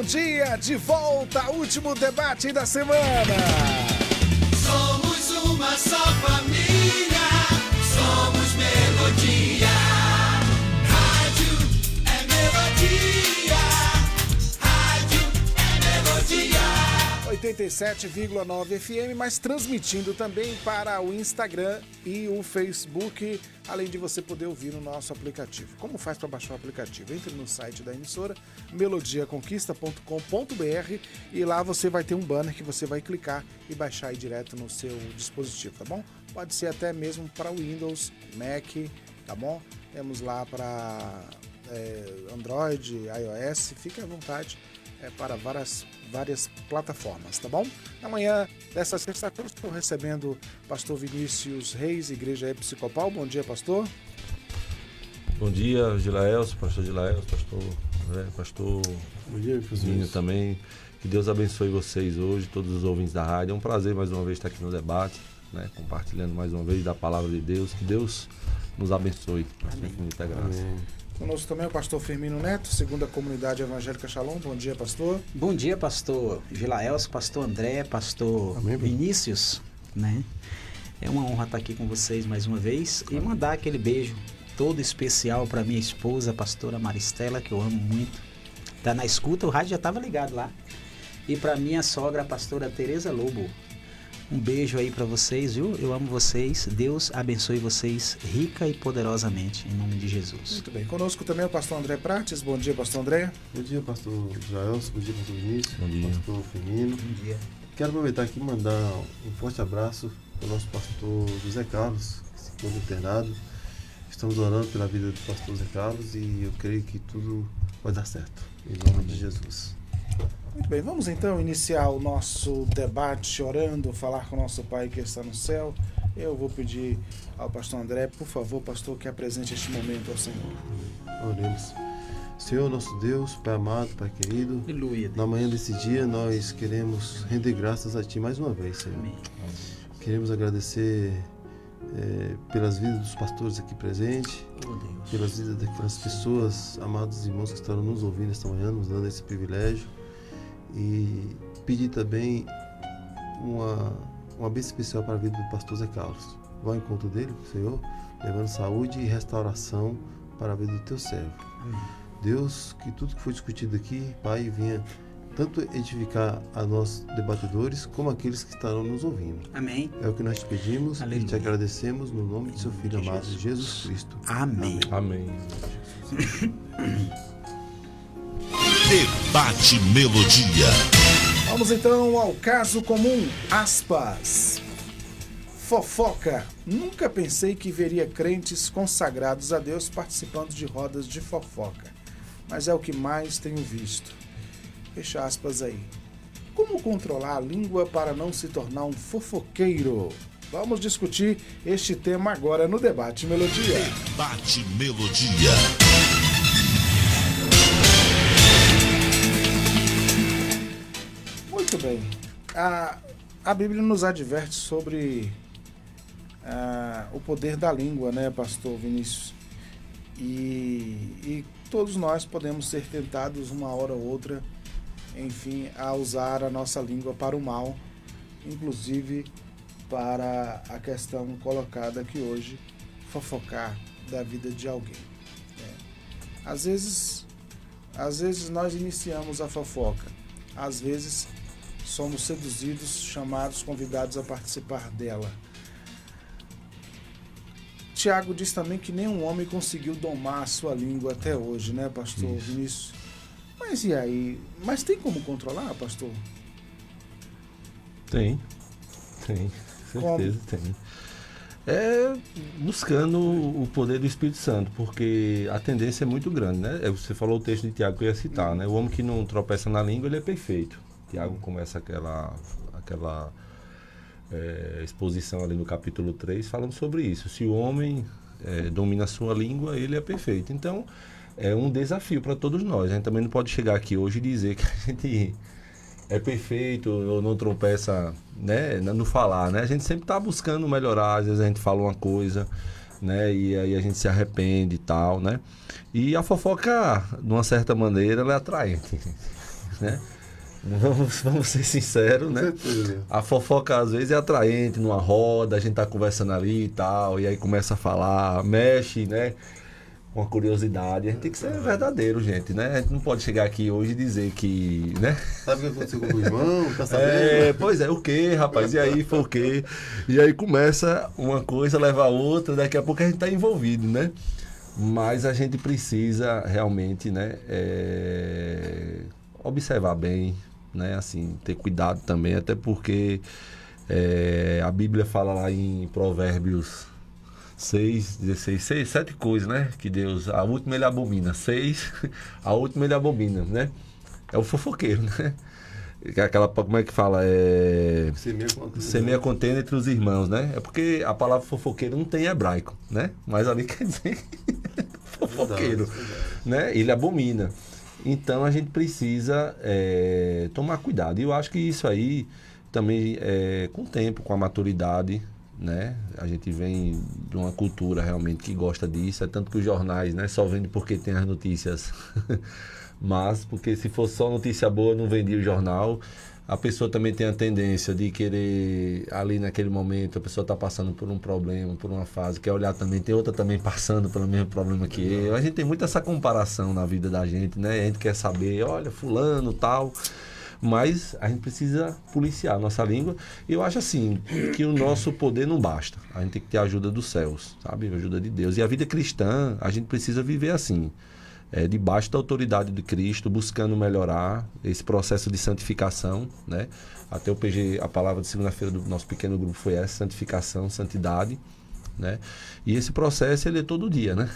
Melodia, de volta, último debate da semana. Somos uma só família, somos Melodia. Rádio é Melodia, rádio é Melodia. 87,9 FM, mas transmitindo também para o Instagram e o Facebook, além de você poder ouvir no nosso aplicativo. Como faz para baixar o aplicativo? Entre no site da emissora, melodiaconquista.com.br, e lá você vai ter um banner que você vai clicar e baixar aí direto no seu dispositivo, tá bom? Pode ser até mesmo para Windows, Mac, tá bom? Temos lá para Android, iOS, fique à vontade para várias plataformas, tá bom? Amanhã, dessa sexta-feira, estou recebendo o pastor Vinícius Reis, Igreja Episcopal. Bom dia, pastor. Bom dia, Gilaelso, pastor Gilaelso, pastor André, pastor Vinho também. Que Deus abençoe vocês hoje, todos os ouvintes da rádio. É um prazer mais uma vez estar aqui no debate, né? Compartilhando mais uma vez da palavra de Deus. Que Deus nos abençoe. Amém. Muita graça. Amém. Conosco também o pastor Firmino Neto, segunda Comunidade Evangélica Shalom. Bom dia, pastor. Bom dia, pastor Gilaelso, pastor André, pastor Vinícius, né? É uma honra estar aqui com vocês mais uma vez e mandar aquele beijo todo especial para minha esposa, a pastora Maristela, que eu amo muito. Tá na escuta, o rádio já estava ligado lá. E para minha sogra, a pastora Tereza Lobo. Um beijo aí para vocês, viu? Eu amo vocês. Deus abençoe vocês rica e poderosamente, em nome de Jesus. Muito bem. Conosco também o pastor André Prates. Bom dia, pastor André. Bom dia, pastor Jaelson. Bom dia, pastor Vinícius. Bom dia. Pastor Firmino. Bom dia. Quero aproveitar aqui e mandar um forte abraço para o nosso pastor José Carlos, que se encontra internado. Estamos orando pela vida do pastor José Carlos e eu creio que tudo vai dar certo. Em nome de Jesus. Muito bem, vamos então iniciar o nosso debate orando, falar com o nosso Pai que está no céu. Eu vou pedir ao pastor André, por favor, pastor, que apresente este momento ao Senhor. Oremos. Senhor, nosso Deus, Pai amado, Pai querido, Aleluia, na manhã desse dia nós queremos render graças a Ti mais uma vez, Senhor. Amém. Queremos agradecer pelas vidas dos pastores aqui presentes, pelas vidas daquelas pessoas, amados irmãos que estão nos ouvindo esta manhã, nos dando esse privilégio. E pedir também uma bênção especial para a vida do pastor Zé Carlos. Vá ao encontro dele, Senhor, levando saúde e restauração para a vida do teu servo. Amém. Deus, que tudo que foi discutido aqui, Pai, venha tanto edificar a nós debatedores, como aqueles que estarão nos ouvindo. Amém. É o que nós te pedimos. Aleluia. E te agradecemos no nome de seu Filho amado, Jesus Cristo. Amém. Amém. Debate Melodia. Vamos então ao caso comum, aspas. Fofoca. Nunca pensei que veria crentes consagrados a Deus participando de rodas de fofoca, mas é o que mais tenho visto. Fecha aspas aí. Como controlar a língua para não se tornar um fofoqueiro? Vamos discutir este tema agora no Debate Melodia. Debate Melodia. Muito bem. A Bíblia nos adverte sobre o poder da língua, né, pastor Vinícius? E todos nós podemos ser tentados uma hora ou outra, enfim, a usar a nossa língua para o mal, inclusive para a questão colocada aqui hoje, fofocar da vida de alguém. Às vezes nós iniciamos a fofoca, às vezes somos seduzidos, chamados, convidados a participar dela. Tiago diz também que nenhum homem conseguiu domar a sua língua até hoje, né, pastor Vinícius? Mas e aí? Mas tem como controlar, pastor? Tem, certeza tem. É buscando o poder do Espírito Santo, porque a tendência é muito grande, né? Você falou o texto de Tiago que eu ia citar, né? O homem que não tropeça na língua, ele é perfeito. Tiago começa aquela exposição ali no capítulo 3 falando sobre isso. Se o homem domina a sua língua, ele é perfeito. Então, é um desafio para todos nós. A gente também não pode chegar aqui hoje e dizer que a gente é perfeito ou não tropeça, né, no falar, né? A gente sempre está buscando melhorar. Às vezes a gente fala uma coisa, né, e aí a gente se arrepende e tal, né? E a fofoca, de uma certa maneira, ela é atraente. né? Vamos ser sinceros, né? A fofoca às vezes é atraente numa roda, a gente tá conversando ali e tal, e aí começa a falar, mexe, né? Com a curiosidade. A gente tem que ser verdadeiro, gente, né? A gente não pode chegar aqui hoje e dizer que, né? Sabe o que aconteceu com o irmão? Tá sabendo? Pois é, o quê, rapaz? E aí foi o quê? E aí começa uma coisa, leva a outra, daqui a pouco a gente tá envolvido, né? Mas a gente precisa realmente, né? Observar bem, né? Assim, ter cuidado também, até porque a Bíblia fala lá em Provérbios 6, 16, 7 coisas, né? Que Deus, a última ele abomina. 6, a última ele abomina, né? É o fofoqueiro, né? Aquela, como é que fala? Semeia contenda entre os irmãos, né? É porque a palavra fofoqueiro não tem hebraico, né? Mas ali quer dizer fofoqueiro, né? Ele abomina. Então a gente precisa tomar cuidado. E eu acho que isso aí também, com o tempo, com a maturidade, né? A gente vem de uma cultura realmente que gosta disso, é tanto que os jornais, né, só vendem porque tem as notícias mas porque se fosse só notícia boa não vendia o jornal. A pessoa também tem a tendência de querer, ali naquele momento, a pessoa está passando por um problema, por uma fase, quer olhar também, tem outra também passando pelo mesmo problema que eu. A gente tem muito essa comparação na vida da gente, né? A gente quer saber, olha, fulano, tal. Mas a gente precisa policiar a nossa língua. E eu acho assim, que o nosso poder não basta. A gente tem que ter a ajuda dos céus, sabe? A ajuda de Deus. E a vida cristã, a gente precisa viver assim. Debaixo da autoridade de Cristo, buscando melhorar esse processo de santificação, né? Até o PG, a palavra de segunda-feira do nosso pequeno grupo foi essa, santificação, santidade, né? E esse processo, ele é todo dia, né?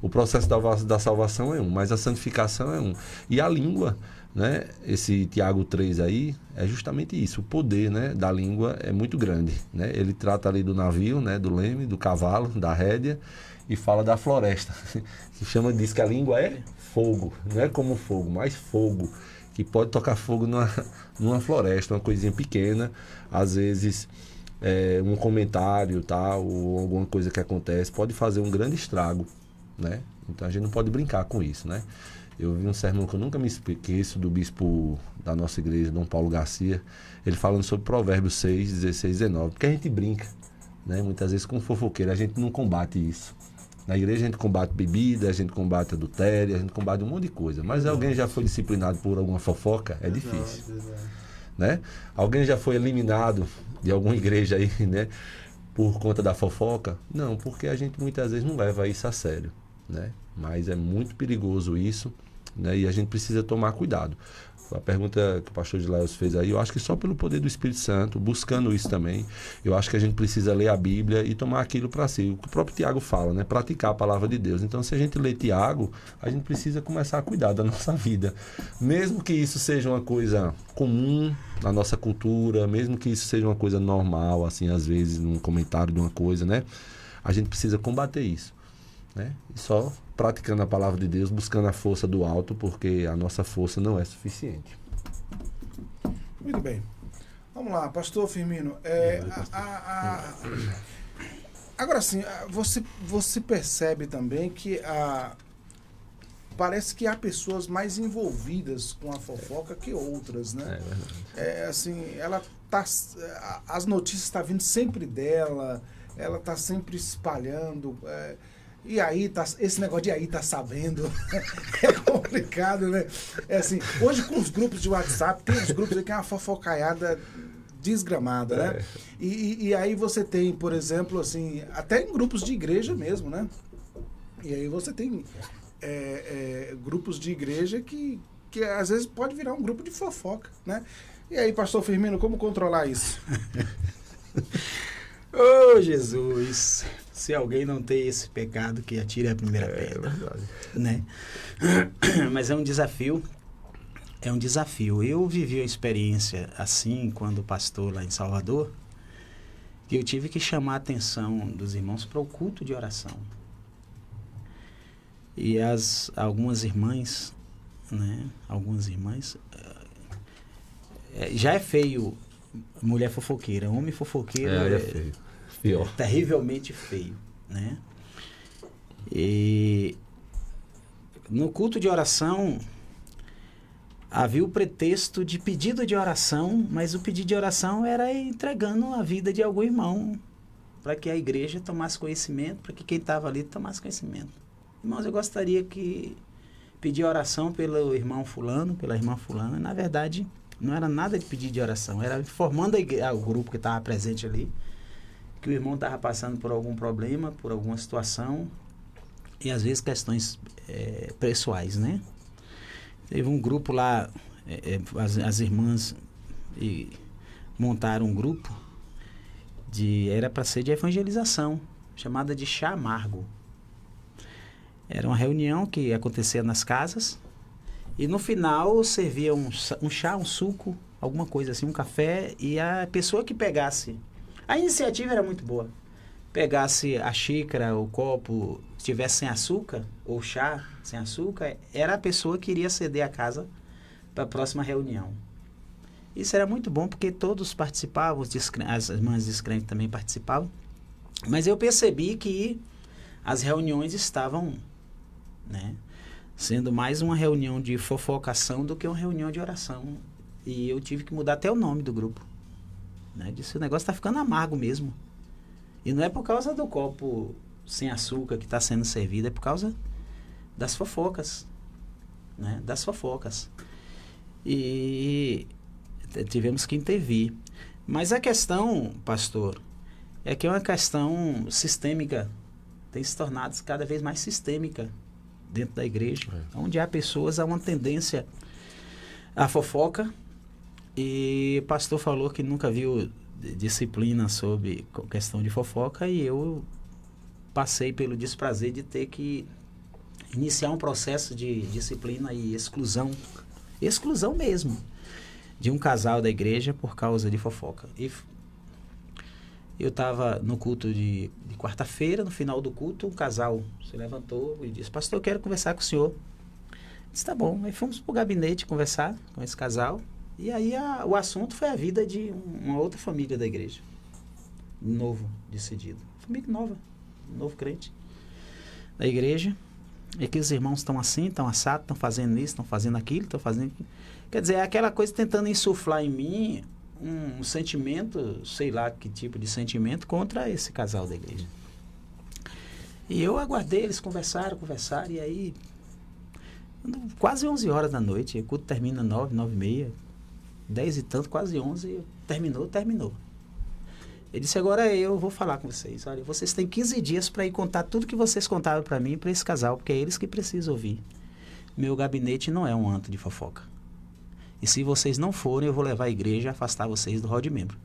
O processo da salvação é um, mas a santificação é um. E a língua, né? Esse Tiago 3 aí, é justamente isso, o poder, né, da língua é muito grande, né? Ele trata ali do navio, né, do leme, do cavalo, da rédea, e fala da floresta, que diz que a língua é fogo, não é como fogo, mas fogo, que pode tocar fogo numa floresta, uma coisinha pequena, às vezes um comentário, tal, ou alguma coisa que acontece, pode fazer um grande estrago, né? Então a gente não pode brincar com isso, né? Eu vi um sermão que eu nunca me esqueço do bispo da nossa igreja, Dom Paulo Garcia, ele falando sobre Provérbios 6, 16, 19, porque a gente brinca, né? Muitas vezes com fofoqueiro, a gente não combate isso. Na igreja a gente combate bebida, a gente combate adultério, a gente combate um monte de coisa. Mas alguém já foi disciplinado por alguma fofoca? É difícil. Né? Alguém já foi eliminado de alguma igreja aí, né? Por conta da fofoca? Não, porque a gente muitas vezes não leva isso a sério, né? Mas é muito perigoso isso, né? E a gente precisa tomar cuidado. A pergunta que o pastor Gilaels fez aí, eu acho que só pelo poder do Espírito Santo, buscando isso também, eu acho que a gente precisa ler a Bíblia e tomar aquilo para si. O que o próprio Tiago fala, né? Praticar a palavra de Deus. Então, se a gente lê Tiago, a gente precisa começar a cuidar da nossa vida. Mesmo que isso seja uma coisa comum na nossa cultura, mesmo que isso seja uma coisa normal, assim, às vezes, num comentário de uma coisa, né? A gente precisa combater isso, né? E só praticando a palavra de Deus, buscando a força do alto, porque a nossa força não é suficiente. Muito bem. Vamos lá, pastor Firmino. Agora sim, você percebe também que parece que há pessoas mais envolvidas com a fofoca que outras, né? Assim, as notícias estão vindo sempre dela, ela está sempre espalhando. E aí, esse negócio de aí tá sabendo, é complicado, né? Assim, hoje com os grupos de WhatsApp, tem uns grupos aí que é uma fofocaiada desgramada, né? E aí você tem, por exemplo, assim, até em grupos de igreja mesmo, né? E aí você tem grupos de igreja que às vezes pode virar um grupo de fofoca, né? E aí, pastor Firmino, como controlar isso? Ô, Jesus! Se alguém não tem esse pecado, que atire a primeira pedra. É verdade. Né? Mas é um desafio. É um desafio. Eu vivi uma experiência assim, quando pastor lá em Salvador, que eu tive que chamar a atenção dos irmãos para o culto de oração. E algumas irmãs, né? Algumas irmãs... já é feio mulher fofoqueira. Homem fofoqueiro é feio. Pior. Terrivelmente feio, né? E no culto de oração, havia o pretexto de pedido de oração, mas o pedido de oração era entregando a vida de algum irmão, para que a igreja tomasse conhecimento, para que quem estava ali tomasse conhecimento. Irmãos, eu gostaria que pedir oração pelo irmão fulano, pela irmã fulana. Na verdade, não era nada de pedir de oração, era informando o grupo que estava presente ali, que o irmão estava passando por algum problema, por alguma situação, e às vezes questões pessoais, né? Teve um grupo lá, as irmãs montaram um grupo, era para ser de evangelização, chamada de chá amargo. Era uma reunião que acontecia nas casas, e no final servia um chá, um suco, alguma coisa assim, um café, e a pessoa que pegasse, a iniciativa era muito boa, pegasse a xícara, o copo, estivesse sem açúcar, ou chá sem açúcar, era a pessoa que iria ceder a casa para a próxima reunião. Isso era muito bom, porque todos participavam, as irmãs descrentes também participavam, mas eu percebi que as reuniões estavam, né, sendo mais uma reunião de fofocação do que uma reunião de oração. E eu tive que mudar até o nome do grupo, né? Disse, o negócio está ficando amargo mesmo. E não é por causa do copo sem açúcar que está sendo servido, é por causa das fofocas, né? Das fofocas. E tivemos que intervir. Mas a questão, pastor, é que é uma questão sistêmica, tem se tornado cada vez mais sistêmica dentro da igreja, onde há pessoas, há uma tendência à fofoca, e o pastor falou que nunca viu disciplina sobre questão de fofoca, e eu passei pelo desprazer de ter que iniciar um processo de disciplina e exclusão mesmo, de um casal da igreja por causa de fofoca. E eu estava no culto de quarta-feira, no final do culto, um casal se levantou e disse, pastor, eu quero conversar com o senhor. Eu disse, tá bom. Aí fomos para o gabinete conversar com esse casal, e aí o assunto foi a vida de uma outra família da igreja, novo decidido, família nova, novo crente da igreja, e que os irmãos estão assim, estão assados, estão fazendo isso, estão fazendo aquilo, estão fazendo... Quer dizer, é aquela coisa tentando insuflar em mim um sentimento, sei lá que tipo de sentimento, contra esse casal da igreja. E eu aguardei, eles conversaram, e aí, quase 11 horas da noite, o culto termina 9, 9h30, 10 e tanto, quase 11, terminou. Ele disse, agora eu vou falar com vocês, olha, vocês têm 15 dias para ir contar tudo que vocês contaram para mim, para esse casal, porque é eles que precisam ouvir. Meu gabinete não é um antro de fofoca. E se vocês não forem, eu vou levar a igreja a afastar vocês do rol de membro.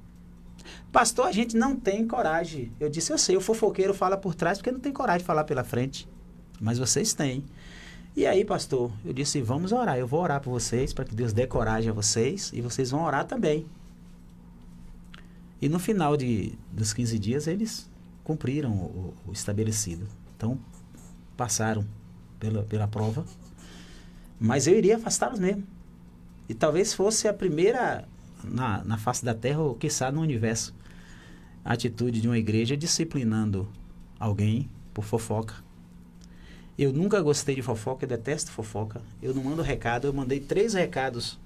Pastor, a gente não tem coragem. Eu disse, eu sei, o fofoqueiro fala por trás porque não tem coragem de falar pela frente. Mas vocês têm. E aí, pastor, eu disse, vamos orar. Eu vou orar por vocês, para que Deus dê coragem a vocês, e vocês vão orar também. E no final dos 15 dias, eles cumpriram o estabelecido. Então, passaram pela prova. Mas eu iria afastá-los mesmo. E talvez fosse a primeira, na face da terra, ou quiçá no universo, a atitude de uma igreja disciplinando alguém por fofoca. Eu nunca gostei de fofoca, eu detesto fofoca. Eu não mando recado, eu mandei 3 recados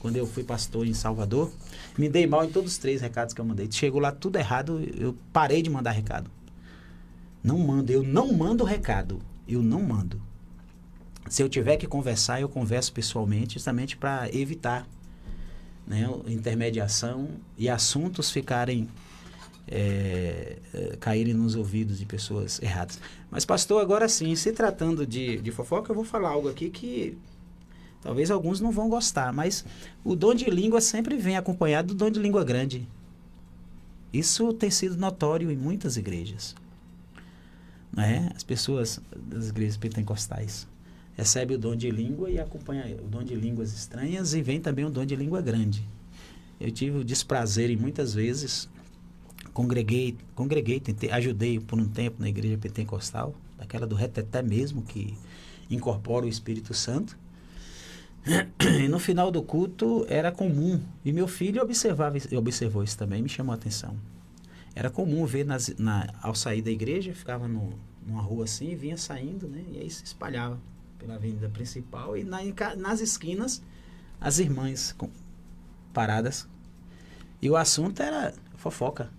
quando eu fui pastor em Salvador. Me dei mal em todos os 3 recados que eu mandei. Chegou lá tudo errado, eu parei de mandar recado. Eu não mando recado. Eu não mando. Se eu tiver que conversar, eu converso pessoalmente, justamente para evitar, né, intermediação e assuntos caírem nos ouvidos de pessoas erradas. Mas, pastor, agora sim, se tratando de fofoca, eu vou falar algo aqui que talvez alguns não vão gostar, mas o dom de língua sempre vem acompanhado do dom de língua grande. Isso tem sido notório em muitas igrejas, né? As pessoas das igrejas pentecostais recebe o dom de língua e acompanha o dom de línguas estranhas, e vem também o dom de língua grande. Eu tive o desprazer em muitas vezes, congreguei, ajudei por um tempo na igreja pentecostal, daquela do reteté mesmo, que incorpora o Espírito Santo. E no final do culto era comum, e meu filho observou isso também, me chamou a atenção. Era comum ver ao sair da igreja, ficava numa rua assim, e vinha saindo, né? E aí se espalhava pela avenida principal, e nas esquinas as irmãs paradas. E o assunto era fofoca.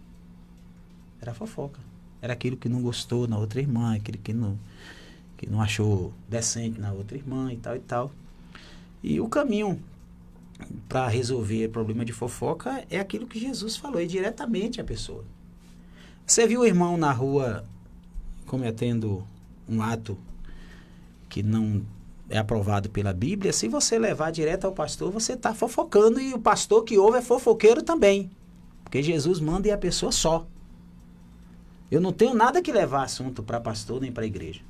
Era fofoca. Era aquilo que não gostou na outra irmã, aquilo que não achou decente na outra irmã e tal e tal. E o caminho para resolver o problema de fofoca é aquilo que Jesus falou, é diretamente a pessoa. Você viu o irmão na rua cometendo um ato que não é aprovado pela Bíblia, se você levar direto ao pastor, você está fofocando, e o pastor que ouve é fofoqueiro também. Porque Jesus manda e a pessoa só. Eu não tenho nada que levar assunto para pastor nem para a igreja.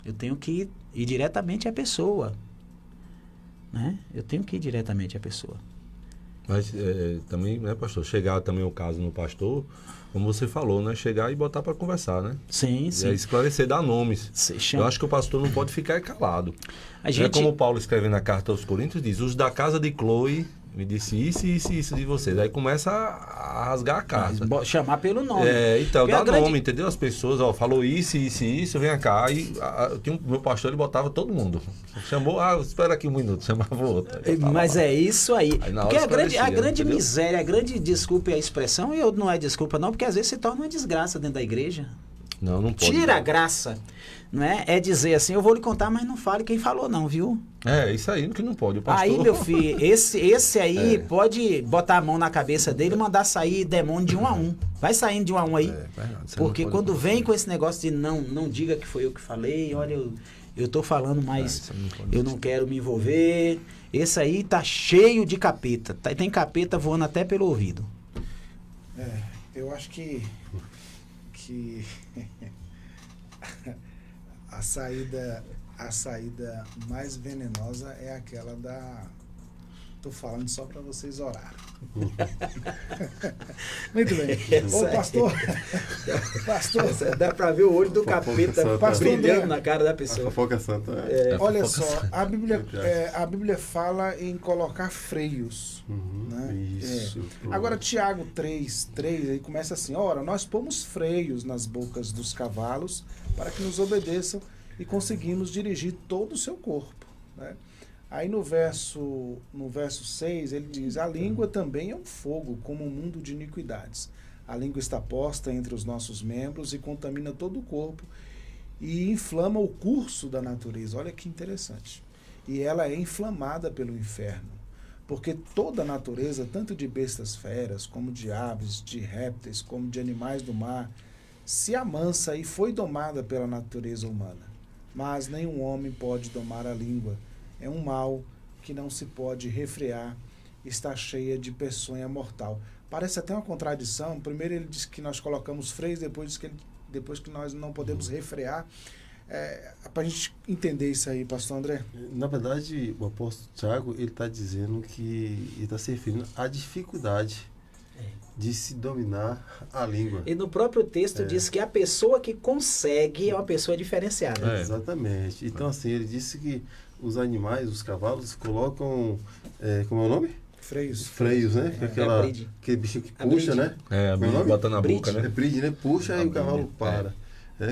Eu tenho que ir diretamente à pessoa. Né? Eu tenho que ir diretamente à pessoa. Mas também, né, pastor, chegar também o caso no pastor, como você falou, né, chegar e botar para conversar, né? Sim, E sim. aí esclarecer, dar nomes. Eu acho que o pastor não pode ficar calado. A gente... É como Paulo escreve na carta aos Coríntios, diz: os da casa de Chloe me disse isso de vocês. Aí começa a rasgar a carta. Chamar pelo nome. Então, Porque dá nome, entendeu? As pessoas, falou isso, vem cá. Aí meu pastor, ele botava todo mundo. Chamou, espera aqui um minuto, chamava o outro. Mas é isso aí. Porque a grande entendeu? miséria, a grande desculpa e a expressão, não é desculpa não, porque às vezes se torna uma desgraça dentro da igreja. Não pode. Tira a graça. Não é? É dizer assim, eu vou lhe contar, mas não fale quem falou não, viu? Isso aí que não pode. O pastor... Aí, meu filho, esse aí pode botar a mão na cabeça dele e mandar sair demônio de 1 a 1. Vai saindo de 1 a 1 aí. Porque quando vem com esse negócio de não diga que foi eu que falei, olha, eu tô falando, mas eu não quero me envolver. Esse aí tá cheio de capeta. Tem capeta voando até pelo ouvido. Eu acho que a saída mais venenosa é aquela da... Tô falando só para vocês orar. Muito bem. Ô, pastor. Dá para ver o olho do capeta brilhando na cara da A pessoa. fofoca santa. Olha só, a Bíblia fala em colocar freios. Né? Isso. Agora, Tiago 3, aí começa assim: ora, nós pomos freios nas bocas dos cavalos para que nos obedeçam e conseguimos dirigir todo o seu corpo. Né? Aí no verso 6 ele diz: a língua também é um fogo, como um mundo de iniquidades. A língua está posta entre os nossos membros e contamina todo o corpo e inflama o curso da natureza. Olha que interessante. E ela é inflamada pelo inferno, porque toda a natureza, tanto de bestas feras, como de aves, de répteis, como de animais do mar, se amansa e foi domada pela natureza humana. Mas nenhum homem pode domar a língua. É um mal que não se pode refrear, está cheia de peçonha mortal. Parece até uma contradição. Primeiro ele diz que nós colocamos freios, depois que nós não podemos refrear. Para a gente entender isso aí, pastor André. Na verdade, o apóstolo Tiago, ele está dizendo que ele está se referindo à dificuldade de se dominar a língua. E no próprio texto diz que a pessoa que consegue é uma pessoa diferenciada. Exatamente. Então, assim, ele disse que os animais, os cavalos, colocam, como é o nome? Freios, né? Aquele bichinho que puxa, né? A bride, bota na boca, né? Bride, né? Puxa e o cavalo para.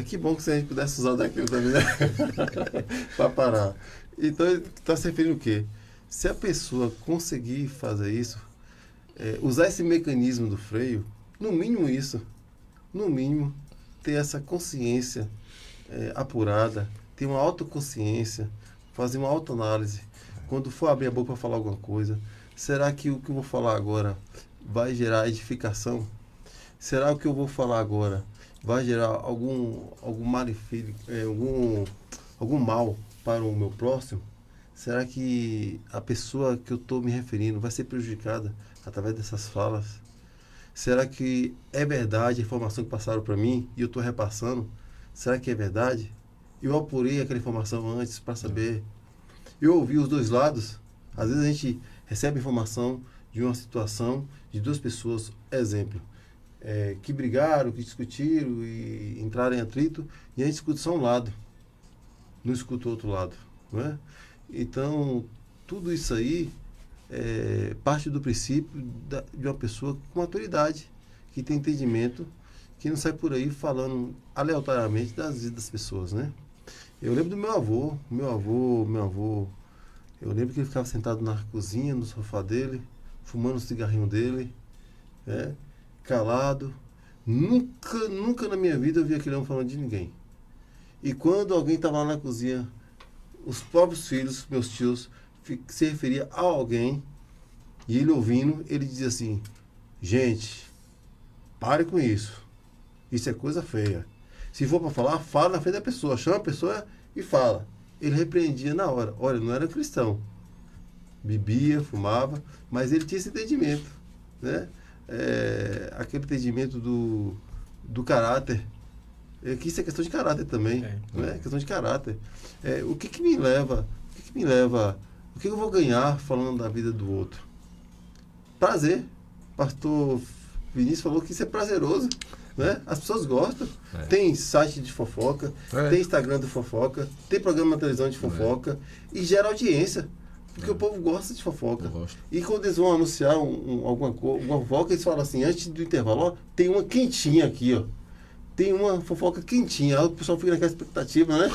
Que bom que se a gente pudesse usar daquilo também, né? Para parar. Então, ele está se referindo o quê? Se a pessoa conseguir fazer isso, usar esse mecanismo do freio, no mínimo, ter essa consciência apurada, ter uma autoconsciência, fazer uma autoanálise. Quando for abrir a boca para falar alguma coisa, será que o que eu vou falar agora vai gerar edificação? Será que o que eu vou falar agora vai gerar algum malefício, algum mal para o meu próximo? Será que a pessoa que eu estou me referindo vai ser prejudicada através dessas falas? Será que é verdade a informação que passaram para mim e eu estou repassando? Será que é verdade? Eu apurei aquela informação antes para saber. Eu ouvi os dois lados. Às vezes a gente recebe informação de uma situação de duas pessoas, exemplo, que brigaram, que discutiram e entraram em atrito, e a gente escuta só um lado, não escuta o outro lado, não é? Então, tudo isso aí parte do princípio de uma pessoa com maturidade, que tem entendimento, que não sai por aí falando aleatoriamente das vidas das pessoas, né? Eu lembro do meu avô, Eu lembro que ele ficava sentado na cozinha, no sofá dele, fumando o cigarrinho dele, né? Calado. Nunca na minha vida eu vi aquele homem falando de ninguém. E quando alguém estava lá na cozinha, os próprios filhos, meus tios, se referia a alguém, e ele ouvindo, ele dizia assim: gente, pare com isso. Isso é coisa feia. Se for para falar, fala na frente da pessoa. Chama a pessoa e fala. Ele repreendia na hora. Olha, não era cristão. Bebia, fumava, mas ele tinha esse entendimento, né? Aquele entendimento do caráter. Que isso é questão de caráter também. Né? Questão de caráter. O que me leva? O que eu vou ganhar falando da vida do outro? Prazer. Pastor Vinícius falou que isso é prazeroso, né? As pessoas gostam. Tem site de fofoca, tem Instagram de fofoca, tem programa na televisão de fofoca e gera audiência. Porque o povo gosta de fofoca. E quando eles vão anunciar alguma fofoca, eles falam assim, antes do intervalo, ó, tem uma quentinha aqui, ó. Tem uma fofoca quentinha. Aí o pessoal fica naquela expectativa, né?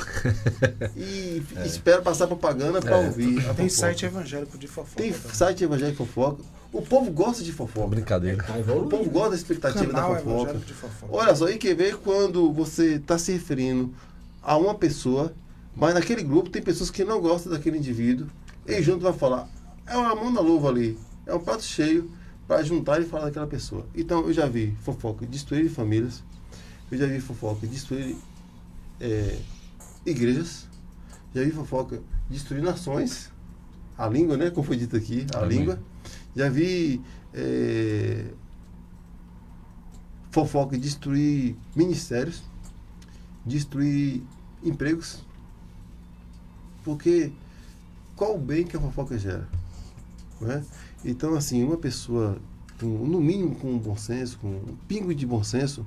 E espera passar propaganda para ouvir. Tem site evangélico de fofoca. Tem site evangélico de fofoca. O povo gosta de fofoca. Brincadeira. O povo gosta da expectativa da fofoca. De fofoca. Olha só, e quer ver quando você está se referindo a uma pessoa, mas naquele grupo tem pessoas que não gostam daquele indivíduo, e junto vai falar, é uma mão na luva ali, é um prato cheio para juntar e falar daquela pessoa. Então eu já vi fofoca destruir famílias, eu já vi fofoca destruir igrejas, já vi fofoca destruir nações, a língua, né, como foi dito aqui, a língua. Já vi fofoca destruir ministérios, destruir empregos, porque qual o bem que a fofoca gera? Né? Então, assim, uma pessoa, no mínimo com bom senso, com um pingo de bom senso,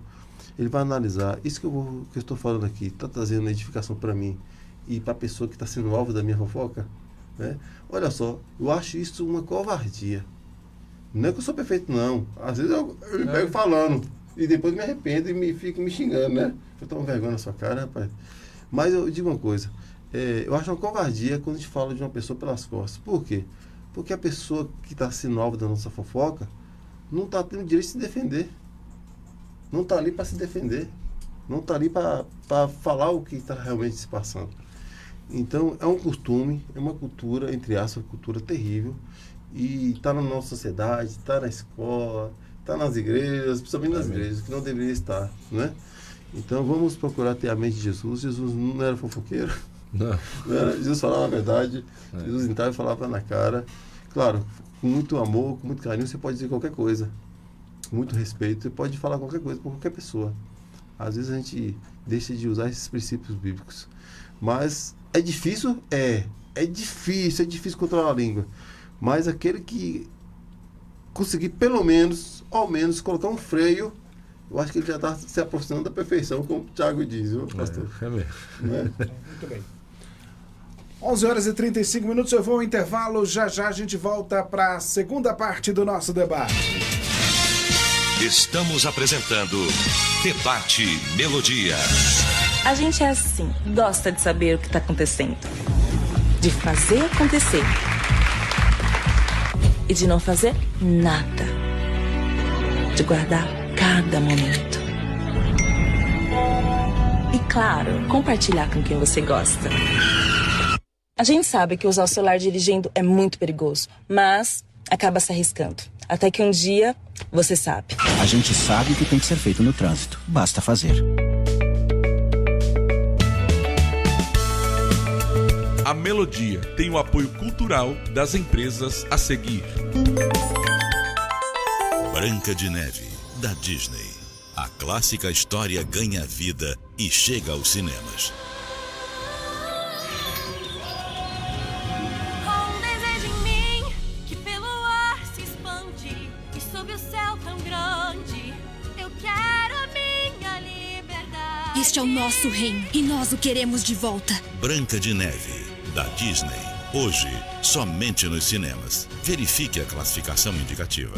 ele vai analisar, isso que eu estou falando aqui, está trazendo edificação para mim e para a pessoa que está sendo alvo da minha fofoca? Né? Olha só, eu acho isso uma covardia. Não é que eu sou perfeito, não. Às vezes eu me pego falando e depois me arrependo e fico me xingando, né? Eu tomo vergonha na sua cara, rapaz. Mas eu digo uma coisa, eu acho uma covardia quando a gente fala de uma pessoa pelas costas. Por quê? Porque a pessoa que está sendo alvo da nossa fofoca não está tendo direito de se defender. Não está ali para se defender. Não está ali para falar o que está realmente se passando. Então, é um costume, é uma cultura, entre aspas, cultura terrível, e está na nossa sociedade, está na escola, está nas igrejas, principalmente nas igrejas, que não deveria estar, né? Então, vamos procurar ter a mente de Jesus. Jesus não era fofoqueiro, não era, Jesus falava a verdade, Jesus entrava e falava na cara. Claro, com muito amor, com muito carinho, você pode dizer qualquer coisa, com muito respeito, você pode falar qualquer coisa para qualquer pessoa. Às vezes a gente deixa de usar esses princípios bíblicos, mas é difícil? É difícil controlar a língua. Mas aquele que conseguir pelo menos, ao menos, colocar um freio, eu acho que ele já está se aproximando da perfeição, como o Thiago diz, viu, pastor? É mesmo. Né? Muito bem. 11h35, eu vou ao intervalo, já a gente volta para a segunda parte do nosso debate. Estamos apresentando Debate Melodia. A gente é assim, gosta de saber o que está acontecendo, de fazer acontecer e de não fazer nada, de guardar cada momento. E claro, compartilhar com quem você gosta. A gente sabe que usar o celular dirigindo é muito perigoso, mas acaba se arriscando. Até que um dia, você sabe. A gente sabe o que tem que ser feito no trânsito. Basta fazer. A Melodia tem o apoio cultural das empresas a seguir. Branca de Neve, da Disney. A clássica história ganha vida e chega aos cinemas. Com um desejo em mim que pelo ar se expande e sob o céu tão grande, eu quero a minha liberdade. Este é o nosso reino e nós o queremos de volta. Branca de Neve, da Disney. Hoje, somente nos cinemas. Verifique a classificação indicativa.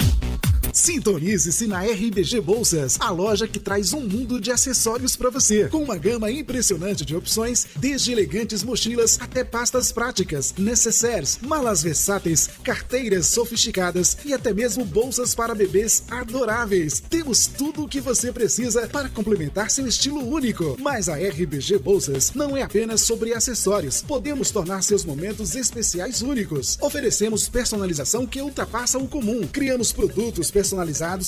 Sintonize-se na RBG Bolsas, a loja que traz um mundo de acessórios para você, com uma gama impressionante de opções, desde elegantes mochilas até pastas práticas, necessaires, malas versáteis, carteiras sofisticadas e até mesmo bolsas para bebês adoráveis. Temos tudo o que você precisa para complementar seu estilo único. Mas a RBG Bolsas não é apenas sobre acessórios. Podemos tornar seus momentos especiais únicos. Oferecemos personalização que ultrapassa o comum. Criamos produtos personalizados,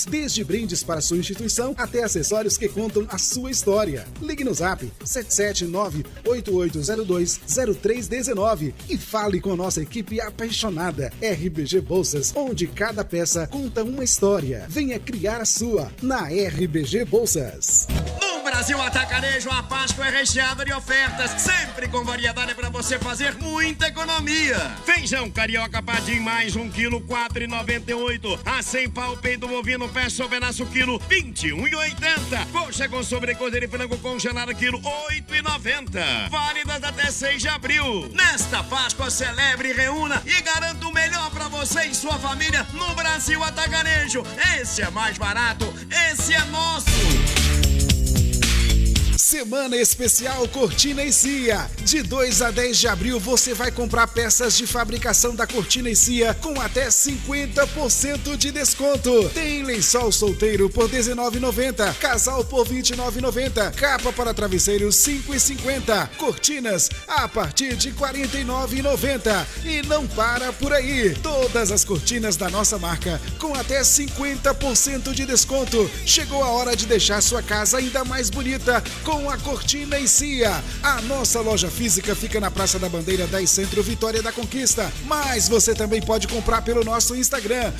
desde brindes para sua instituição até acessórios que contam a sua história. Ligue no Zap 779-8802-0319 e fale com a nossa equipe apaixonada. RBG Bolsas, onde cada peça conta uma história. Venha criar a sua na RBG Bolsas. No Brasil Atacarejo, a Páscoa é recheada de ofertas, sempre com variedade para você fazer muita economia. Feijão carioca padim mais 1 quilo, 4,98. A 100 pau peito bovino peça ou pedaço quilo, 21,80. Coxa com sobrecoxa de frango congelado quilo, 8,90. Válidas até 6 de abril. Nesta Páscoa, celebre, reúna e garanta o melhor para você e sua família no Brasil Atacarejo. Esse é mais barato, esse é nosso. Semana especial Cortina e Cia. De 2 a 10 de abril você vai comprar peças de fabricação da Cortina e Cia com até 50% de desconto. Tem lençol solteiro por R$19,90, casal por R$29,90, capa para travesseiros R$5,50, cortinas a partir de R$49,90. E não para por aí. Todas as cortinas da nossa marca com até 50% de desconto. Chegou a hora de deixar sua casa ainda mais bonita com a Cortina e Cia. A nossa loja física fica na Praça da Bandeira 10 Centro, Vitória da Conquista. Mas você também pode comprar pelo nosso Instagram,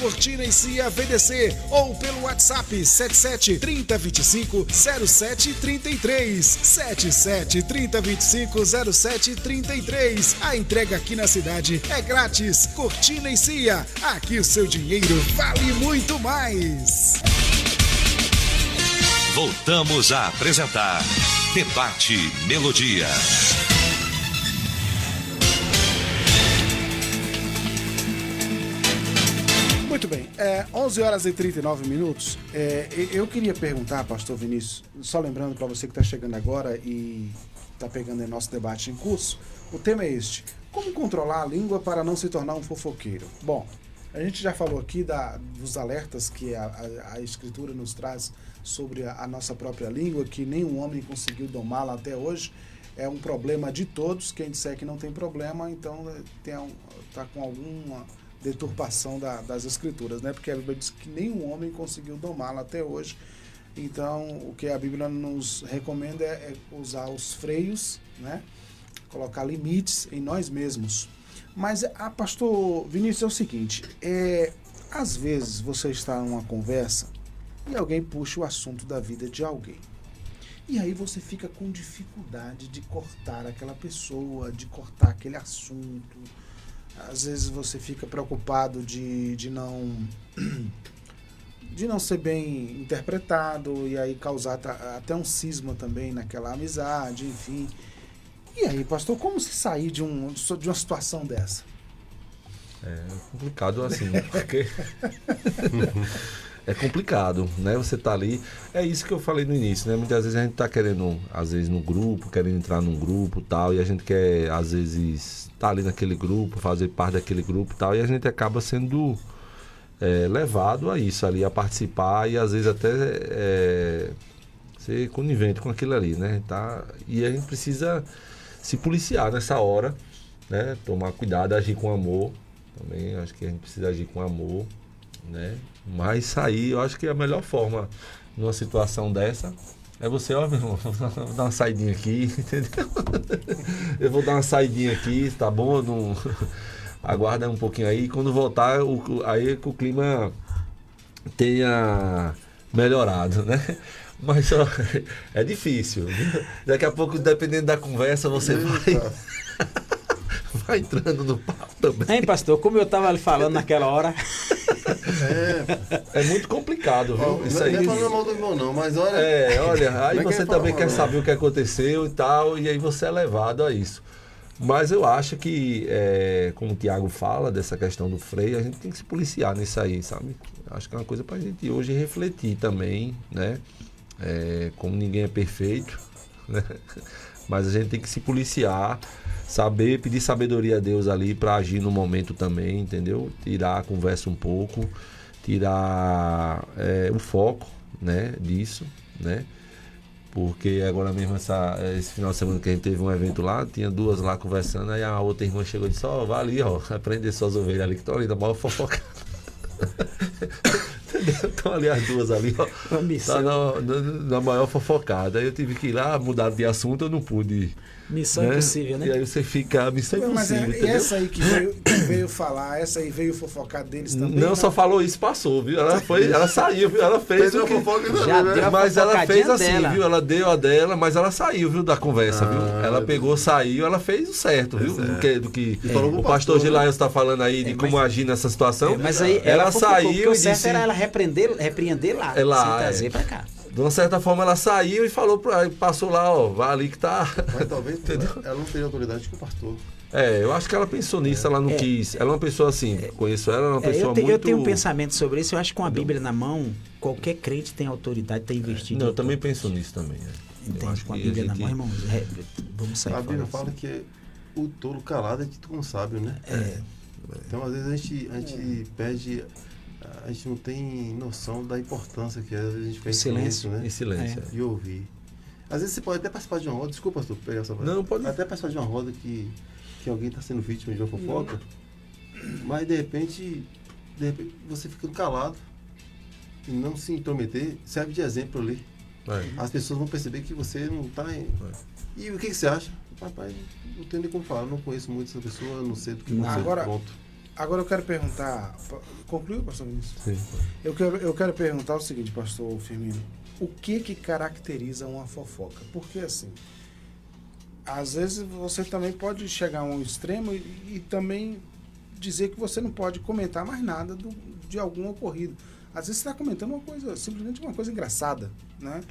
@Cortina e Cia VDC, ou pelo WhatsApp 77 30 25 07 33. 77 30 25 07 33. A entrega aqui na cidade é grátis. Cortina e Cia. Aqui o seu dinheiro vale muito mais. Voltamos a apresentar Debate Melodia. Muito bem, 11 horas e 39 minutos. Eu queria perguntar, pastor Vinícius, só lembrando para você que está chegando agora e está pegando o nosso debate em curso, o tema é este: como controlar a língua para não se tornar um fofoqueiro? Bom, a gente já falou aqui dos alertas que a Escritura nos traz sobre a nossa própria língua, que nenhum homem conseguiu domá-la até hoje. É um problema de todos. Quem disser que não tem problema, então está com alguma deturpação das Escrituras, né? Porque a Bíblia diz que nenhum homem conseguiu domá-la até hoje. Então, o que a Bíblia nos recomenda é usar os freios, né? Colocar limites em nós mesmos. Mas, pastor Vinícius, é o seguinte, às vezes você está numa conversa e alguém puxa o assunto da vida de alguém. E aí você fica com dificuldade de cortar aquela pessoa, de cortar aquele assunto. Às vezes você fica preocupado de não ser bem interpretado e aí causar até um cisma também naquela amizade, enfim. E aí, pastor, como se sair de uma situação dessa? É complicado assim, porque é complicado, né? Você tá ali, é isso que eu falei no início, né? Muitas vezes a gente tá querendo, às vezes no grupo, querendo entrar num grupo e tal, e a gente quer, às vezes, tá ali naquele grupo, fazer parte daquele grupo e tal, e a gente acaba sendo levado a isso ali, a participar e às vezes até ser conivente com aquilo ali, né? E a gente precisa se policiar nessa hora, né? Tomar cuidado, agir com amor também. Acho que a gente precisa agir com amor, né? Mas sair, eu acho que a melhor forma numa situação dessa é você, meu irmão, vou dar uma saidinha aqui, entendeu? Eu vou dar uma saidinha aqui, tá bom? Não... Aguarda um pouquinho aí, quando voltar, aí que o clima tenha melhorado, né? Mas ó, é difícil. Daqui a pouco, dependendo da conversa, você vai entrando no papo também. Hein, pastor? Como eu estava ali falando naquela hora. É muito complicado, viu? Isso aí. Não é falando mal do irmão, não, mas olha. Olha, aí você também quer saber o que aconteceu e tal, e aí você é levado a isso. Mas eu acho que, como o Tiago fala dessa questão do freio, a gente tem que se policiar nisso aí, sabe? Acho que é uma coisa pra gente hoje refletir também, né? Como ninguém é perfeito, né? Mas a gente tem que se policiar, saber pedir sabedoria a Deus ali para agir no momento também, entendeu? Tirar a conversa um pouco, tirar o foco, né, disso, né? Porque agora mesmo esse final de semana que a gente teve um evento lá, tinha duas lá conversando, aí a outra irmã chegou e disse, vai ali, aprender suas ovelhas ali, que estão ali, da maior fofoca. Estão ali as duas ali, tá na maior fofocada. Aí eu tive que ir lá, mudar de assunto, eu não pude. Missão impossível, né? E aí você fica, missão impossível. Mas essa aí que veio falar, essa aí veio fofocar deles também. Não, só falou isso, passou, viu? Ela saiu, viu? Ela fez o que... Mas ela fez assim, dela. Viu? Ela deu a dela, mas ela saiu, viu, da conversa, viu? Ela pegou, saiu, ela fez o certo, viu? Do que o pastor Gilael está falando aí, de como agir nessa situação. Mas aí ela saiu e disse... era ela repreender lá, sem trazer pra cá. De uma certa forma ela saiu e falou, passou lá, vai ali que tá. Mas talvez ela não teria autoridade que o pastor. Eu acho que ela pensou nisso, ela não quis. Ela é uma pessoa assim, conheço ela, é uma pessoa muito... Eu tenho um pensamento sobre isso, eu acho que com a Bíblia na mão, qualquer crente tem autoridade, tem investido. Não, eu também penso nisso também. Entende? Com a Bíblia na mão, irmãos, vamos sair. A Bíblia fala que o tolo calado é dito como sábio, né? Então às vezes a gente perde... A gente não tem noção da importância que às vezes a gente fica em silêncio, né? Em silêncio. E ouvir. Às vezes você pode até participar de uma roda, desculpa, pastor, pegar essa Não, pode. Até participar de uma roda que alguém está sendo vítima de uma fofoca, mas de repente você fica calado e não se intrometer, serve de exemplo ali. As pessoas vão perceber que você não está em... E o que você acha? Rapaz, não tenho nem como falar, não conheço muito essa pessoa, não sei do que você pronto. Agora eu quero perguntar... Concluiu, pastor Vinícius? Sim. Eu quero perguntar o seguinte, pastor Firmino. O que caracteriza uma fofoca? Porque, assim, às vezes você também pode chegar a um extremo e também dizer que você não pode comentar mais nada de algum ocorrido. Às vezes você está comentando uma coisa, simplesmente uma coisa engraçada, né?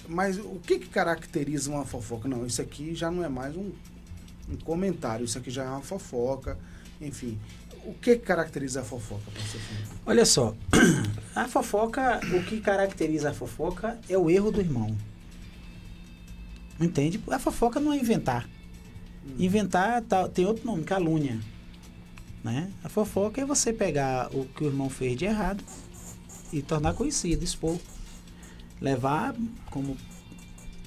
Mas o que caracteriza uma fofoca? Não, isso aqui já não é mais um comentário, isso aqui já é uma fofoca, enfim... O que caracteriza a fofoca, pastor Firmino? Olha só, a fofoca, o que caracteriza a fofoca é o erro do irmão. Entende? A fofoca não é inventar. Inventar tem outro nome, calúnia. Né? A fofoca é você pegar o que o irmão fez de errado e tornar conhecido, expor. Levar como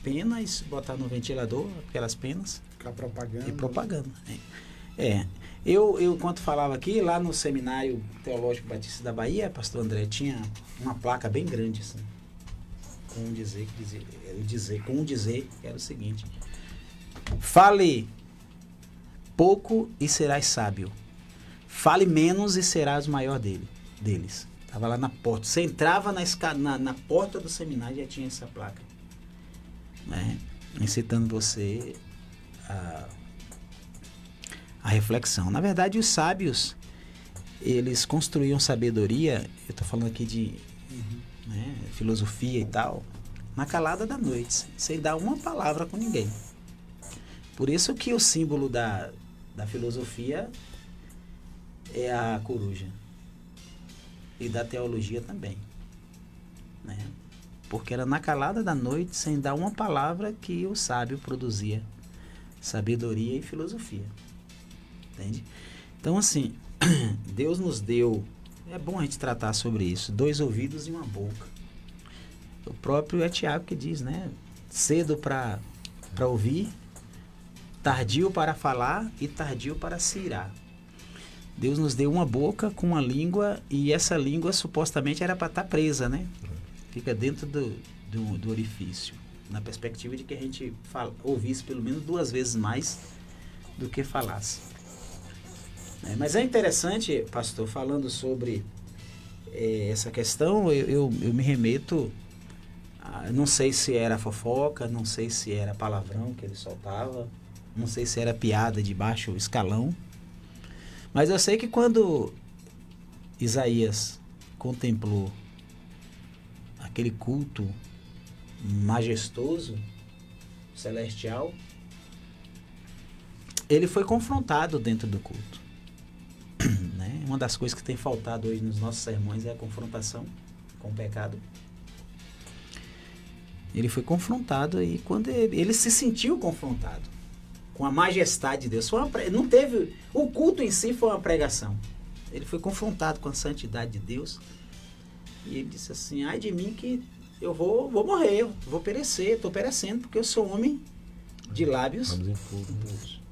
penas, botar no ventilador, aquelas penas. Ficar propaganda. E propaganda. Eu, enquanto falava aqui, lá no Seminário Teológico Batista da Bahia, pastor André, tinha uma placa bem grande, assim, com um dizer que era o seguinte: fale pouco e serás sábio. Fale menos e serás o maior deles. Estava lá na porta. Você entrava na porta do seminário e já tinha essa placa. Né? Incitando você a reflexão. Na verdade, os sábios, eles construíam sabedoria, eu estou falando aqui de filosofia e tal, na calada da noite, sem dar uma palavra com ninguém. Por isso que o símbolo da filosofia é a coruja. E da teologia também. Né? Porque era na calada da noite, sem dar uma palavra, que o sábio produzia sabedoria e filosofia. Entende? Então, assim, Deus nos deu, é bom a gente tratar sobre isso, 2 ouvidos e uma boca. O próprio Tiago que diz, né? Cedo para ouvir, tardio para falar e tardio para se irar. Deus nos deu uma boca com uma língua, e essa língua supostamente era para estar presa, né? Fica dentro do orifício, na perspectiva de que a gente ouvisse pelo menos 2 vezes mais do que falasse. Mas é interessante, pastor, falando sobre essa questão, eu me remeto, não sei se era fofoca, não sei se era palavrão que ele soltava, não sei se era piada de baixo escalão, mas eu sei que quando Isaías contemplou aquele culto majestoso, celestial, ele foi confrontado dentro do culto. Né? Uma das coisas que tem faltado hoje nos nossos sermões é a confrontação com o pecado. Ele foi confrontado e quando ele se sentiu confrontado com a majestade de Deus, não teve, o culto em si foi uma pregação. Ele foi confrontado com a santidade de Deus e ele disse assim: ai de mim que eu vou morrer, eu vou perecer, estou perecendo porque eu sou homem de lábios impuros.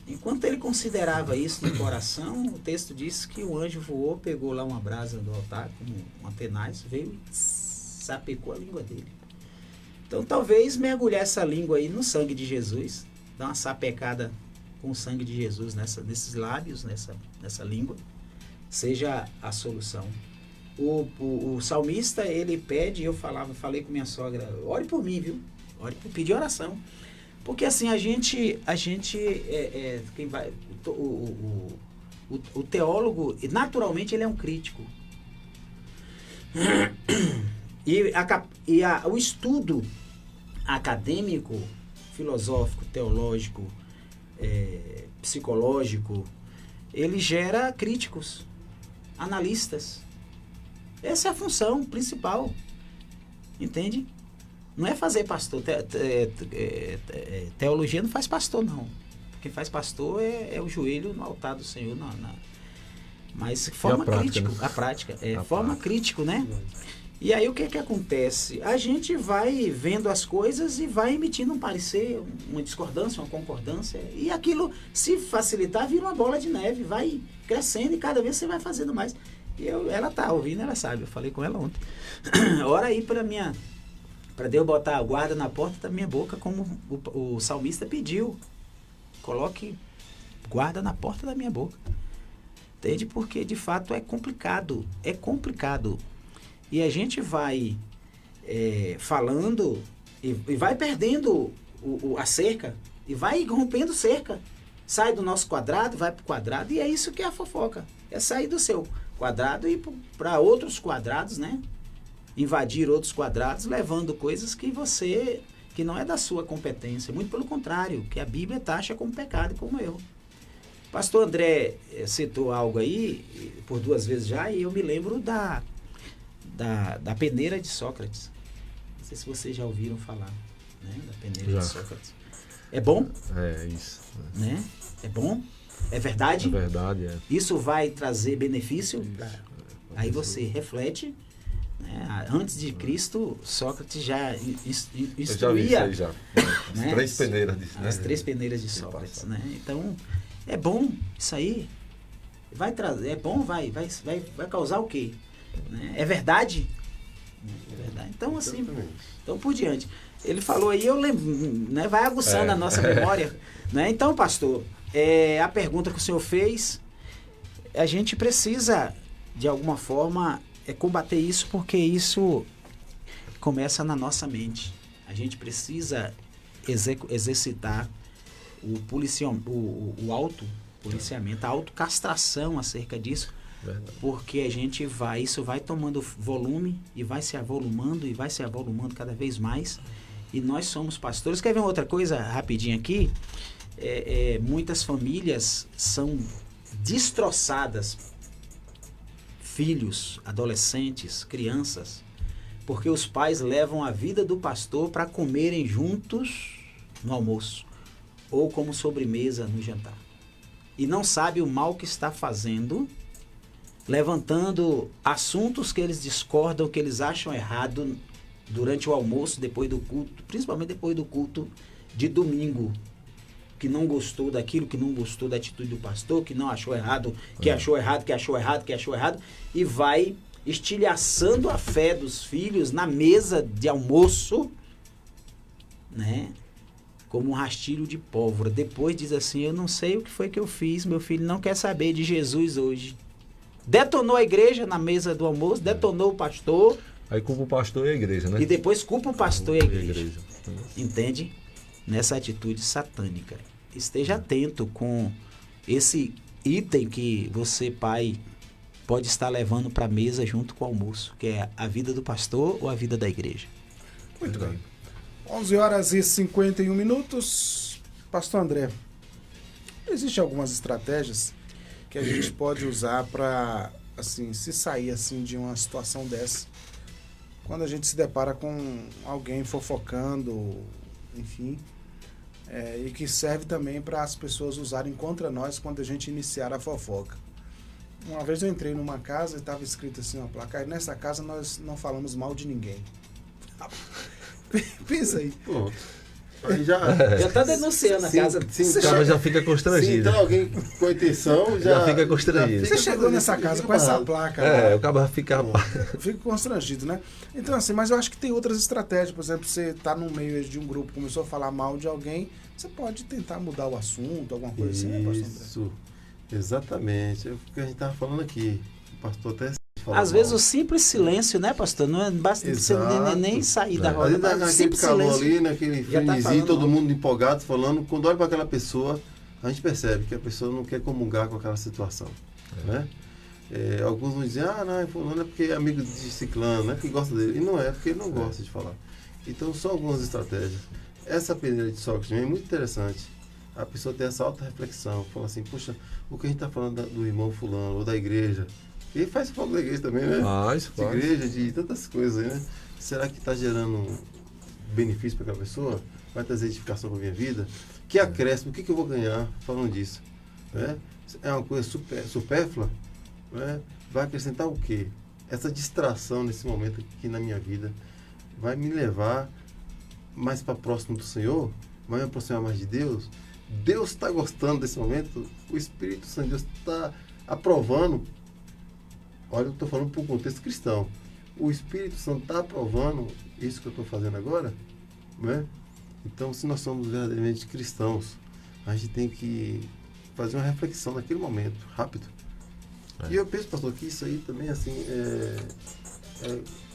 Enquanto ele considerava isso no coração, o texto diz que o anjo voou, pegou lá uma brasa do altar, como um tenaz, veio e sapecou a língua dele. Então talvez mergulhar essa língua aí no sangue de Jesus, dar uma sapecada com o sangue de Jesus nesses lábios, nessa língua, seja a solução. O salmista, ele pede, eu falei com minha sogra, ore por mim, viu? Pedir oração. Porque assim, quem vai, o teólogo, naturalmente, ele é um crítico. O estudo acadêmico, filosófico, teológico, psicológico, ele gera críticos, analistas. Essa é a função principal, entende? Não é fazer pastor. Teologia não faz pastor, não. Quem faz pastor é o joelho no altar do Senhor. Mas forma crítico. Né? A prática. Forma crítico, né? E aí o que acontece? A gente vai vendo as coisas e vai emitindo um parecer, uma discordância, uma concordância. E aquilo, se facilitar, vira uma bola de neve. Vai crescendo e cada vez você vai fazendo mais. E ela tá ouvindo, ela sabe. Eu falei com ela ontem. Ora aí para Deus botar a guarda na porta da minha boca, como o salmista pediu. Coloque guarda na porta da minha boca. Entende? Porque, de fato, é complicado. É complicado. E a gente vai falando e vai perdendo a cerca. E vai rompendo cerca. Sai do nosso quadrado, vai para o quadrado. E é isso que é a fofoca. É sair do seu quadrado e ir para outros quadrados, né? Invadir outros quadrados, levando coisas que não é da sua competência, muito pelo contrário, que a Bíblia taxa como pecado, como eu. O pastor André citou algo aí, por 2 vezes já, e eu me lembro da peneira de Sócrates. Não sei se vocês já ouviram falar, né, da peneira de Sócrates. É bom? É isso. Né? É bom? É verdade? É verdade, é. Isso vai trazer benefício? Aí você reflete. Antes de Cristo, Sócrates já instruía. Já. As 3 peneiras de As 3 peneiras de Sócrates. Né? Então, é bom isso aí. Vai trazer, é bom, vai causar o quê? Né? É verdade? É verdade. Então, assim, então por diante. Ele falou aí, eu lembro, né? Vai aguçando a nossa memória. Né? Então, pastor, a pergunta que o senhor fez, a gente precisa, de alguma forma, combater isso, porque isso começa na nossa mente. A gente precisa exercitar o autopoliciamento, a autocastração acerca disso. Verdade. Porque isso vai tomando volume e vai se avolumando cada vez mais. E nós somos pastores. Quer ver uma outra coisa rapidinho aqui? Muitas famílias são destroçadas, filhos, adolescentes, crianças, porque os pais levam a vida do pastor para comerem juntos no almoço ou como sobremesa no jantar. E não sabe o mal que está fazendo, levantando assuntos que eles discordam, que eles acham errado durante o almoço, depois do culto, principalmente depois do culto de domingo. Que não gostou daquilo, que não gostou da atitude do pastor, que não achou errado, que achou errado, e vai estilhaçando a fé dos filhos na mesa de almoço, né? Como um rastilho de pólvora. Depois diz assim: eu não sei o que foi que eu fiz, meu filho não quer saber de Jesus hoje. Detonou a igreja na mesa do almoço, detonou o pastor. Aí culpa o pastor e a igreja, né? E depois culpa o pastor e a igreja. Entende? Nessa atitude satânica. Esteja atento com esse item que você, pai, pode estar levando para a mesa junto com o almoço, que é a vida do pastor ou a vida da igreja. Muito bem. 11h51. Pastor André, Existem algumas estratégias que a gente pode usar para, assim, se sair assim de uma situação dessa. Quando a gente se depara com alguém fofocando, enfim, e que serve também para as pessoas usarem contra nós quando a gente iniciar a fofoca. Uma vez eu entrei numa casa e estava escrito assim uma placa: nessa casa nós não falamos mal de ninguém. Pensa aí. Pronto. Aí já tá denunciando a casa. O cara já fica constrangido. Então alguém com intenção já fica constrangido. Você chegou nessa casa com essa placa. O cara fica constrangido, né? Então, assim, mas eu acho que tem outras estratégias. Por exemplo, você tá no meio de um grupo, começou a falar mal de alguém, você pode tentar mudar o assunto, alguma coisa assim, né, pastor André? Isso, exatamente. É o que a gente tava falando aqui. O pastor até às vezes o simples silêncio, né, pastor? Não basta você nem sair da roda. Mas naquele calor ali, naquele frenesim, todo mundo empolgado, falando. Quando olha para aquela pessoa, a gente percebe que a pessoa não quer comungar com aquela situação. Né? Alguns vão dizer, não, fulano é porque é amigo de ciclano, é porque gosta dele. E não é, porque ele não gosta de falar. Então, são algumas estratégias. Essa peneira de Sócrates é muito interessante. A pessoa tem essa auto-reflexão, fala assim, puxa, o que a gente está falando do irmão fulano, ou da igreja, ele faz foco da igreja também, né? De igreja, de tantas coisas aí, né? Será que está gerando benefício para aquela pessoa? Vai trazer edificação para a minha vida? Que acréscimo, o que eu vou ganhar falando disso? Né? É uma coisa supérflua? Né? Vai acrescentar o quê? Essa distração nesse momento aqui na minha vida vai me levar mais para próximo do Senhor? Vai me aproximar mais de Deus? Deus está gostando desse momento? O Espírito Santo de Deus está aprovando? Olha, eu estou falando para um contexto cristão. O Espírito Santo está aprovando isso que eu estou fazendo agora? Né? Então, se nós somos verdadeiramente cristãos, a gente tem que fazer uma reflexão naquele momento, rápido. E eu penso, pastor, que isso aí também assim,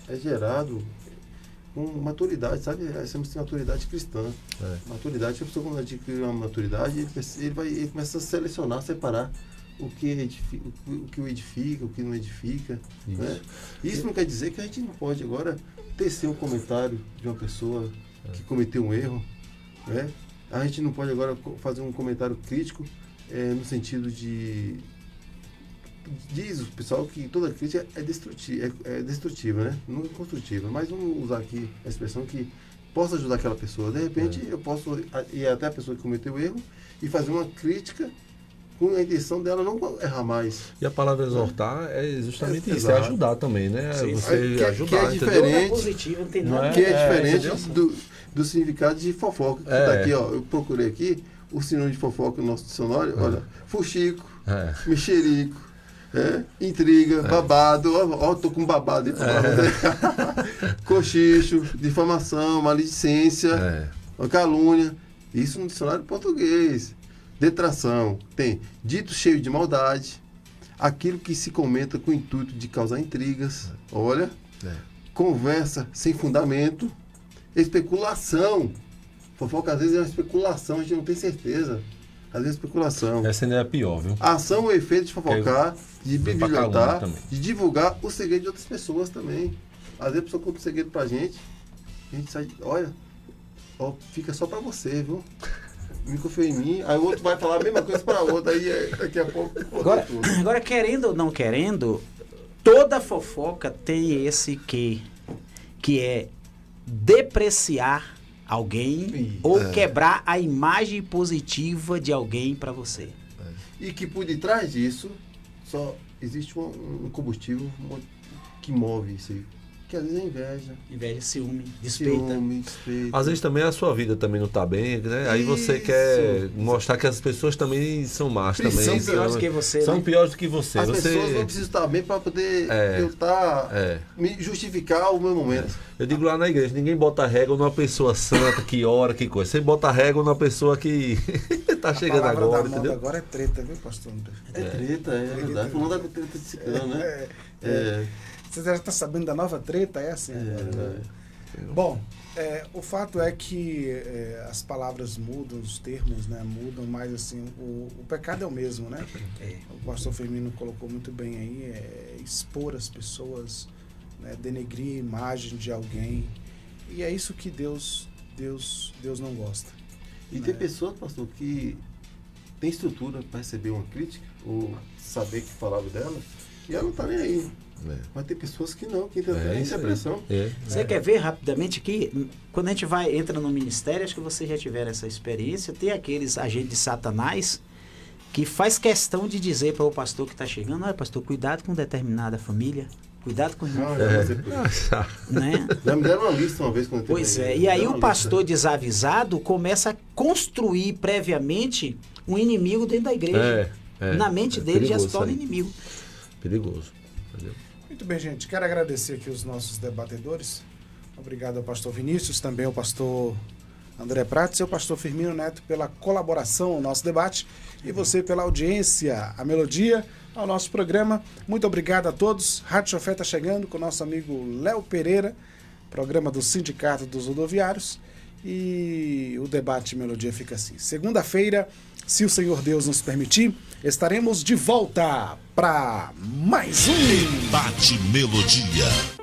é gerado com maturidade, sabe? Nós temos que ter maturidade cristã. Maturidade, a pessoa quando adquire uma maturidade, ele começa a selecionar, separar o que o edifica, o que não edifica. Isso, né? Isso não quer dizer que a gente não pode agora tecer um comentário de uma pessoa que cometeu um erro. Né? A gente não pode agora fazer um comentário crítico no sentido de... Diz o pessoal que toda crítica é destrutiva, né? Não é construtiva. Mas vamos usar aqui a expressão que possa ajudar aquela pessoa. De repente, eu posso ir até a pessoa que cometeu o erro e fazer uma crítica com a intenção dela não errar mais. E a palavra exortar é justamente isso, é ajudar também, né? Sim, você ajudar, que é diferente, positivo, não tem nada. Que é diferente do significado de fofoca. Que tá aqui, ó, eu procurei aqui o sinônimo de fofoca no nosso dicionário, olha, fuxico, mexerico, intriga, babado, ó, tô com babado aí pra cochicho, difamação, maledicência, calúnia, isso no dicionário português. Detração, tem dito cheio de maldade, aquilo que se comenta com o intuito de causar intrigas, olha, conversa sem fundamento, especulação. Fofoca às vezes é uma especulação, a gente não tem certeza. Às vezes é especulação. Essa ainda é a pior, viu? Ação ou efeito de fofocar, de bibliotar, de divulgar o segredo de outras pessoas também. Às vezes a pessoa conta um segredo pra gente, a gente sai, olha, fica só pra você, viu? Me confiou em mim, aí o outro vai falar a mesma coisa para o outro, aí daqui a pouco... Agora, querendo ou não querendo, toda fofoca tem esse que é depreciar alguém ou quebrar a imagem positiva de alguém para você. E que por detrás disso, só existe um combustível que move isso aí. Que às vezes é inveja. Inveja, ciúme, despeita. Às vezes também a sua vida também não está bem, né? Aí você quer mostrar que as pessoas também são más também. São piores do que você. São piores do que você. As pessoas não precisam estar bem para poder me justificar o meu momento. Eu digo lá na igreja, ninguém bota régua numa pessoa santa, que ora, que coisa. Você bota régua numa pessoa que está chegando agora, entendeu? Agora é treta, viu, pastor André? Treta, é verdade. Falando da treta de ciclano, né? Você já está sabendo da nova treta? É assim. Bom, o fato é que as palavras mudam, os termos, né, mudam, mas assim, o pecado é o mesmo, né? O pastor Firmino colocou muito bem aí, expor as pessoas, né, denegrir a imagem de alguém. E é isso que Deus não gosta. E tem pessoas, pastor, que tem estrutura para receber uma crítica ou saber que falaram dela, e ela não tá nem aí. Vai ter pessoas que não, que tem depressão. Você quer ver rapidamente que quando a gente entra no ministério, acho que vocês já tiveram essa experiência, tem aqueles agentes de Satanás que faz questão de dizer para o pastor que está chegando: olha, pastor, cuidado com determinada família, cuidado com o irmão. Né? Já me deram uma lista uma vez quando eu Pois é, e aí o pastor desavisado começa a construir previamente um inimigo dentro da igreja. Na mente dele já se torna inimigo. Perigoso. Entendeu? Muito bem, gente. Quero agradecer aqui os nossos debatedores. Obrigado ao pastor Vinícius, também ao pastor André Prates e ao pastor Firmino Neto pela colaboração ao nosso debate e você pela audiência, a melodia ao nosso programa. Muito obrigado a todos. Rádio Chofé está chegando com o nosso amigo Léo Pereira, programa do Sindicato dos Rodoviários, e o debate Melodia fica assim. Segunda-feira, se o Senhor Deus nos permitir, estaremos de volta para mais um Debate Melodia.